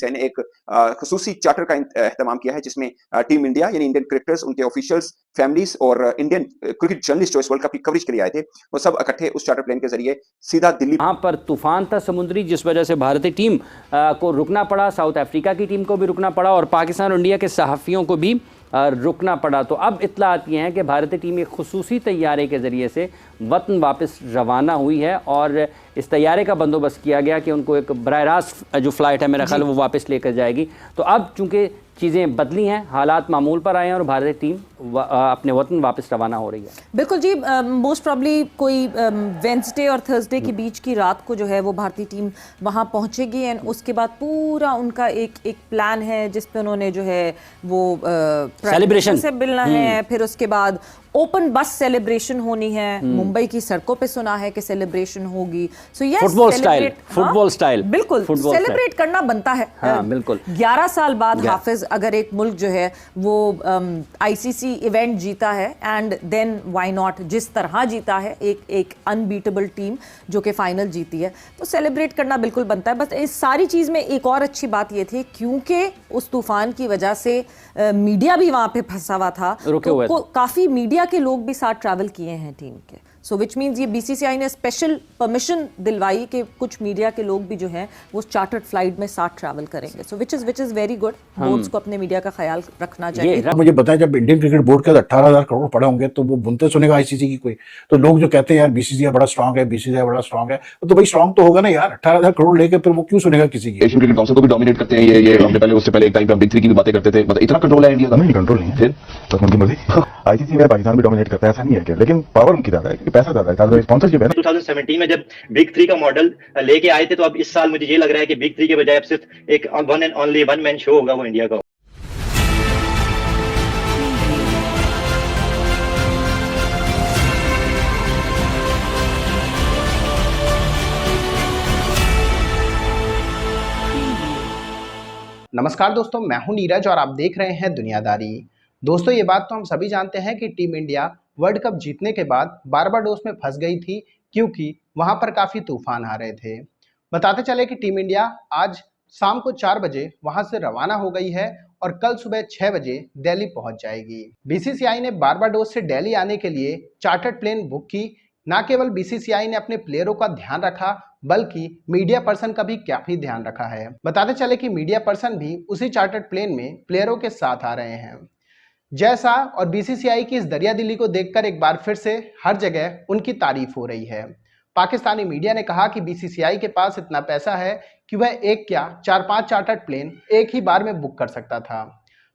BCCI ने एक खसूसी चार्टर का एहतमाम किया है, जिसमें टीम इंडिया यानी इंडियन क्रिकेटर्स, उनके ऑफिशियल्स, फैमिलीज और इंडियन क्रिकेट जर्नलिस्ट जो इस वर्ल्ड कप की कवरेज के लिए आए थे, वो सब इकट्ठे उस चार्टर प्लेन के जरिए सीधा दिल्ली। वहाँ पर तूफान था समुद्री, जिस वजह से भारतीय टीम को रुकना पड़ा, साउथ अफ्रीका की टीम को भी रुकना पड़ा और पाकिस्तान और इंडिया के सहाफ़ियों को भी रुकना पड़ा। तो अब इत्तला आती हैं कि भारतीय टीम एक खुसूसी तैयारे के ज़रिए से वतन वापस रवाना हुई है और इस तैयारे का बंदोबस्त किया गया कि उनको एक बराह रास्त जो फ़्लाइट है मेरा ख्याल वो वापस लेकर जाएगी। तो अब चूँकि चीज़ें बदली हैं, हालात मामूल पर आए हैं और भारतीय टीम अपने वतन वापस रवाना हो रही है। बिल्कुल जी, मोस्ट प्रॉब्ली कोई वेंसडे और थर्सडे के बीच की रात को जो है वो भारतीय टीम वहाँ पहुँचेगी एंड उसके बाद पूरा उनका एक प्लान है जिस पे उन्होंने जो है वो सेलिब्रेशन से मिलना है, फिर उसके बाद ओपन बस सेलिब्रेशन होनी है। मुंबई की सड़कों पे सुना है कि सेलिब्रेशन होगी। सो यस, फुटबॉल स्टाइल बिल्कुल सेलिब्रेट करना बनता है। बिल्कुल 11 साल बाद हाफिज अगर एक मुल्क जो है वो आईसीसी इवेंट जीता है एंड देन व्हाई नॉट, जिस तरह जीता है एक अनबीटेबल टीम जो कि फाइनल जीती है, तो सेलिब्रेट करना बिल्कुल बनता है। बस इस सारी चीज़ में एक और अच्छी बात ये थी क्योंकि उस तूफान की वजह से मीडिया भी वहाँ पे फंसा हुआ था, तो काफ़ी मीडिया के लोग भी साथ ट्रैवल किए हैं टीम के। सो विच मीन्स ये बीसीसीआई ने स्पेशल परमिशन दिलवाई कि कुछ मीडिया के लोग भी जो हैं वो चार्टर्ड फ्लाइट में साथ ट्रैवल करेंगे। So which is very good. Boards को अपने मीडिया का ख्याल रखना चाहिए। मुझे बताएं, जब इंडियन क्रिकेट बोर्ड के 18,000 करोड़ पड़े होंगे तो वो बुनते सुनेगा आईसीसी की कोई? तो लोग जो कहते हैं यार बीसीसीआई बड़ा स्ट्रांग है, बीसीसीआई बड़ा स्ट्रांग है, तो भाई स्ट्रांग तो होगा ना यार। 18,000 करोड़ लेके फिर वो क्यों सुनेगा किसी की? एशियन क्रिकेट काउंसिल को भी डोमिनेट करते हैं ये हमने पहले उससे पहले एक टाइम पे बिग 3 की भी बातें करते थे। मतलब इतना कंट्रोल है इंडिया का? नहीं, कंट्रोल नहीं है। फिर तो उनकी मर्जी। आईसीसी में पाकिस्तान भी डोमिनेट करता है, ऐसा नहीं है क्या? लेकिन पावर उनकी ज्यादा है क्योंकि पैसा ज्यादा है, स्पॉन्सरशिप है ना। 2017 में जब बिग 3 का मॉडल लेके आए थे, तो अब इस साल मुझे ये लग रहा है कि बिग 3 के बजाय अब सिर्फ एक one and only one man show होगा वो इंडिया का। नमस्कार दोस्तों, मैं हूं नीरज और आप देख रहे हैं दुनियादारी। दोस्तों, ये बात तो हम सभी जानते हैं कि टीम इंडिया वर्ल्ड कप जीतने के बाद बारबाडोस में फंस गई थी क्योंकि वहां पर काफी तूफान आ रहे थे। बताते चले कि टीम इंडिया आज शाम को 4 बजे वहां से रवाना हो गई है और कल सुबह 6 बजे दिल्ली पहुंच जाएगी। बीसीसीआई ने बारबाडोस से दिल्ली आने के लिए चार्टर्ड प्लेन बुक की। न केवल बीसीसीआई ने अपने प्लेयरों का ध्यान रखा बल्कि मीडिया पर्सन का भी काफी ध्यान रखा है। बताते चले कि मीडिया पर्सन भी उसी चार्टर्ड प्लेन में प्लेयरों के साथ आ रहे हैं। जैसा और बीसीसीआई की इस दरिया दिली को देखकर एक बार फिर से हर जगह उनकी तारीफ हो रही है। पाकिस्तानी मीडिया ने कहा कि बीसीसीआई के पास इतना पैसा है कि वह एक क्या 4-5 चार्टर्ड प्लेन एक ही बार में बुक कर सकता था।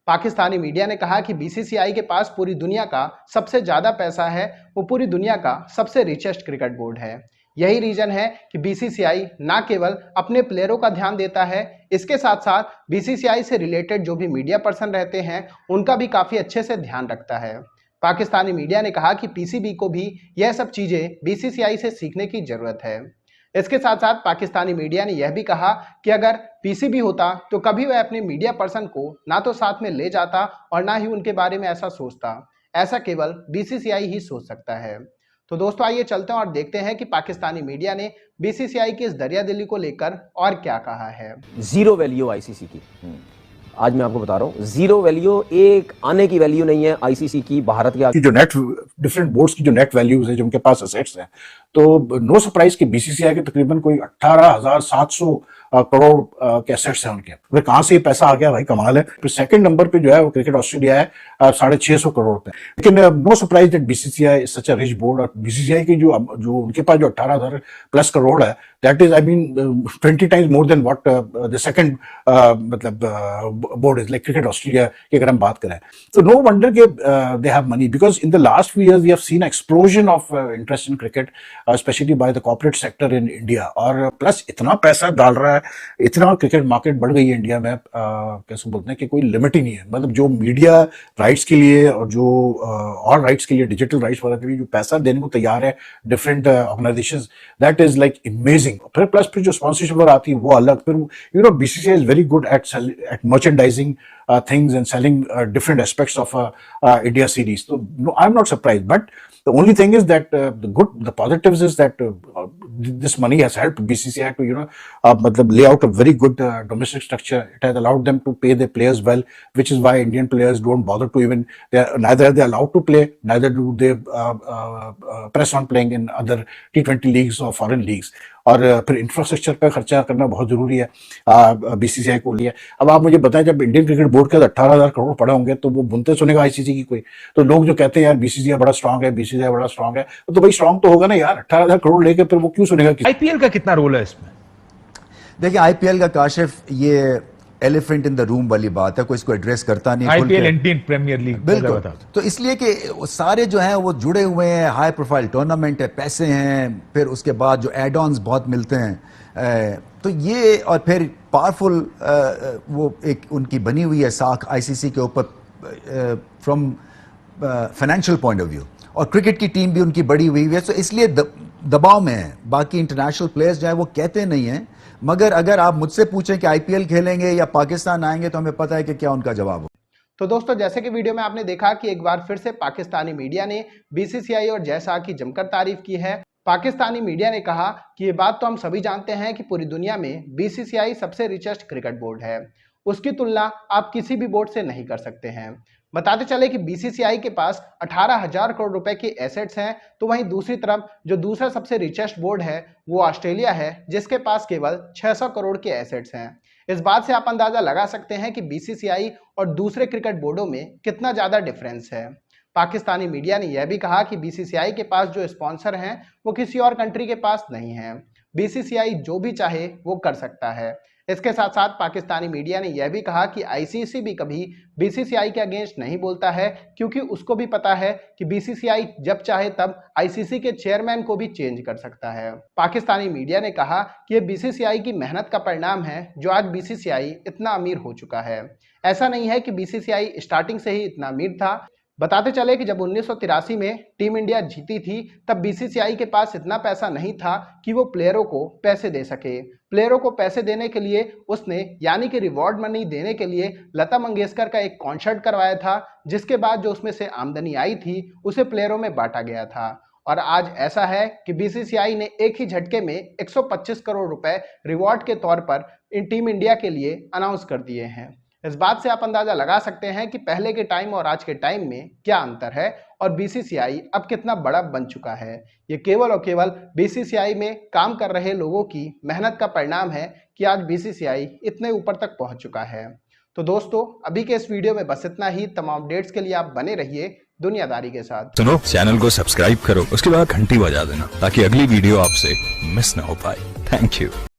पाकिस्तानी मीडिया ने कहा कि बीसीसीआई के पास पूरी दुनिया का सबसे ज्यादा पैसा है, वो पूरी दुनिया का सबसे रिचेस्ट क्रिकेट बोर्ड है। यही रीजन है कि बीसीसीआई ना केवल अपने प्लेयरों का ध्यान देता है, इसके साथ साथ बीसीसीआई से रिलेटेड जो भी मीडिया पर्सन रहते हैं उनका भी काफी अच्छे से ध्यान रखता है। पाकिस्तानी मीडिया ने कहा कि पीसीबी को भी यह सब चीजें बीसीसीआई से सीखने की जरूरत है। इसके साथ साथ पाकिस्तानी मीडिया ने यह भी कहा कि अगर पीसीबी होता तो कभी वह अपने मीडिया पर्सन को ना तो साथ में ले जाता और ना ही उनके बारे में ऐसा सोचता। ऐसा केवल बीसीसीआई ही सोच सकता है। तो दोस्तों, आइए चलते हैं और देखते हैं कि पाकिस्तानी मीडिया ने बीसीसीआई की इस दरिया दिली को लेकर और क्या कहा है। जीरो वैल्यू आईसीसी की, आज मैं आपको बता रहा हूँ, जीरो वैल्यू, एक आने की वैल्यू नहीं है आईसीसी की भारत के। जो नेट डिफरेंट बोर्ड्स की जो नेट वैल्यूज है, जो उनके पास असेट्स हैं, तो नो सरप्राइज कि बीसीसीआई के तकरीबन कोई 18,700 करोड़ के असेट्स हैं उनके। वे कहाँ से ये पैसा आ गया भाई, कमाल है। फिर सेकंड नंबर पे जो है वो क्रिकेट ऑस्ट्रेलिया है 650 करोड़ पे। लेकिन no surprise that BCCI is such a rich board. और बीसीसीआई की जो उनके पास जो 18,000 प्लस करोड़ है, that is I mean 20 times more than what the second मतलब board is like cricket Australia की अगर हम बात करें। तो नो वंडर के they have money, because in the last few years we have seen explosion of interest in cricket, specially by the corporate sector in India. और plus इतना पैसा डाल रहा है, इतना क्रिकेट मार्केट बढ़ गई है इंडिया में, कैसे बोलते हैं कि कोई लिमिट ही नहीं है। मतलब जो मीडिया राइट्स के लिए और जो और राइट्स के लिए, डिजिटल राइट्स वगैरह के लिए जो पैसा देने को तैयार है different organisations, that is like amazing. फिर प्लस फिर जो स्पॉन्सरशिप वगैरह आती है वो अलग। फिर you know BCCI is very good at merchandising things and selling different aspects of India series. So no, I'm not surprised, but the only thing is that the positives is that this money has helped BCCI to मतलब lay out a very good domestic structure. It has allowed them to pay their players well, which is why Indian players don't bother to even neither are they allowed to play, neither do they press on playing in other T20 leagues or foreign leagues. और फिर infrastructure पे खर्चा करना बहुत जरूरी है BCCI को लिए। अब आप मुझे बताएं, जब इंडियन क्रिकेट बोर्ड के 18,000 करोड़ पड़े होंगे तो वो बुनते सुनेगा आईसीसी की कोई? तो लोग जो कहते हैं यार बीसीसीआई बड़ा स्ट्रांग है, बीसीसीआई बड़ा स्ट्रांग है, तो भाई स्ट्रांग तो होगा ना यार। 18,000 करोड़ लेके फिर वो क्यों सुनेगा? आईपीएल का कितना रोल है इसमें? देखिए आईपीएल का काशिफ ये एलिफेंट इन द रूम वाली बात है, कोई इसको एड्रेस करता नहीं। आईपीएल इंडियन प्रीमियर लीग बिल्कुल, तो इसलिए कि सारे जो हैं वो जुड़े हुए हैं, हाई प्रोफाइल टूर्नामेंट है, पैसे हैं, फिर उसके बाद जो एड ऑन्स बहुत मिलते हैं, तो ये और फिर पावरफुल वो एक उनकी बनी हुई है साख आईसीसी के ऊपर from financial point of view, और क्रिकेट की टीम भी उनकी बड़ी हुई है, तो इसलिए दबाव में है। बाकी इंटरनेशनल प्लेयर्स जो है वो कहते नहीं हैं, मगर अगर आप मुझसे पूछें कि आईपीएल खेलेंगे या पाकिस्तान आएंगे तो हमें पता है कि क्या उनका जवाब हो। तो दोस्तों, जैसे कि वीडियो में आपने देखा कि एक बार फिर से पाकिस्तानी मीडिया ने बीसीसीआई और जय शाह की जमकर तारीफ की है। पाकिस्तानी मीडिया ने कहा कि ये बात तो हम सभी जानते हैं कि पूरी दुनिया में बीसीसीआई सबसे रिचेस्ट क्रिकेट बोर्ड है, उसकी तुलना आप किसी भी बोर्ड से नहीं कर सकते हैं। बताते चले कि बीसीसीआई के पास 18,000 करोड़ रुपए के एसेट्स हैं, तो वहीं दूसरी तरफ जो दूसरा सबसे रिचेस्ट बोर्ड है वो ऑस्ट्रेलिया है, जिसके पास केवल 600 करोड़ के एसेट्स हैं। इस बात से आप अंदाजा लगा सकते हैं कि बीसीसीआई और दूसरे क्रिकेट बोर्डों में कितना ज्यादा डिफरेंस है। पाकिस्तानी मीडिया ने यह भी कहा कि बीसीसीआई के पास जो स्पॉन्सर हैं वो किसी और कंट्री के पास नहीं है, बीसीसीआई जो भी चाहे वो कर सकता है। इसके साथ साथ पाकिस्तानी मीडिया ने यह भी कहा कि आईसीसी भी कभी बीसीसीआई के अगेंस्ट नहीं बोलता है, क्योंकि उसको भी पता है कि बीसीसीआई जब चाहे तब आईसीसी के चेयरमैन को भी चेंज कर सकता है। पाकिस्तानी मीडिया ने कहा कि ये बीसीसीआई की मेहनत का परिणाम है जो आज बीसीसीआई इतना अमीर हो चुका है। ऐसा नहीं है कि बीसीसीआई स्टार्टिंग से ही इतना अमीर था। बताते चले कि जब 1983 में टीम इंडिया जीती थी तब बीसीसीआई के पास इतना पैसा नहीं था कि वो प्लेयरों को पैसे दे सके। प्लेयरों को पैसे देने के लिए उसने यानी कि रिवॉर्ड मनी देने के लिए लता मंगेशकर का एक कॉन्सर्ट करवाया था, जिसके बाद जो उसमें से आमदनी आई थी उसे प्लेयरों में बांटा गया था। और आज ऐसा है कि बीसीसीआई ने एक ही झटके में 125 करोड़ रुपए रिवॉर्ड के तौर पर टीम इंडिया के लिए अनाउंस कर दिए हैं। इस बात से आप अंदाजा लगा सकते हैं कि पहले के टाइम और आज के टाइम में क्या अंतर है और बीसीसीआई अब कितना बड़ा बन चुका है। ये केवल और केवल बीसीसीआई में काम कर रहे लोगों की मेहनत का परिणाम है कि आज बीसीसीआई इतने ऊपर तक पहुंच चुका है। तो दोस्तों, अभी के इस वीडियो में बस इतना ही। तमाम अपडेट्स के लिए आप बने रहिए दुनियादारी के साथ। सुनो, चैनल को सब्सक्राइब करो, उसके बाद घंटी बजा देना ताकि अगली वीडियो आपसे मिस ना हो पाए। Thank you.